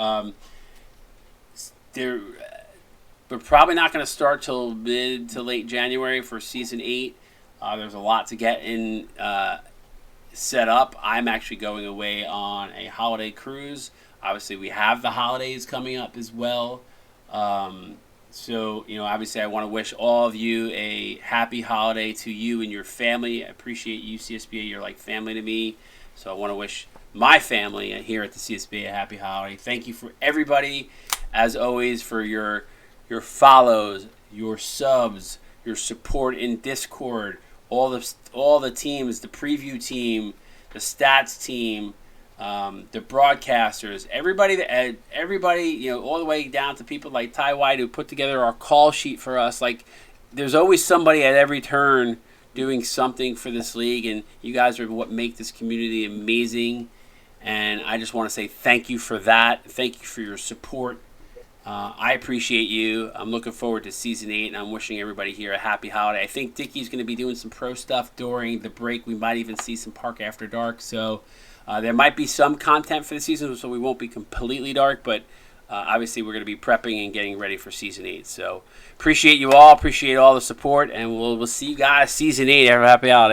We're probably not going to start till mid to late January for season 8. There's a lot to get in set up. I'm actually going away on a holiday cruise. Obviously, we have the holidays coming up as well. So, obviously, I want to wish all of you a happy holiday to you and your family. I appreciate you, CSBA. You're like family to me. So I want to wish my family here at the CSBA a happy holiday. Thank you for everybody, as always, for your follows, your subs, your support in Discord, all the teams, the preview team, the stats team, the broadcasters, everybody, all the way down to people like Ty White who put together our call sheet for us. Like, there's always somebody at every turn doing something for this league, and you guys are what make this community amazing. And I just want to say thank you for that. Thank you for your support. I appreciate you. I'm looking forward to season 8, and I'm wishing everybody here a happy holiday. I think Dickie's going to be doing some pro stuff during the break. We might even see some Park After Dark. So there might be some content for the season, so we won't be completely dark. But obviously, we're going to be prepping and getting ready for season 8. So appreciate you all. Appreciate all the support, and we'll see you guys season 8. Have a happy holiday.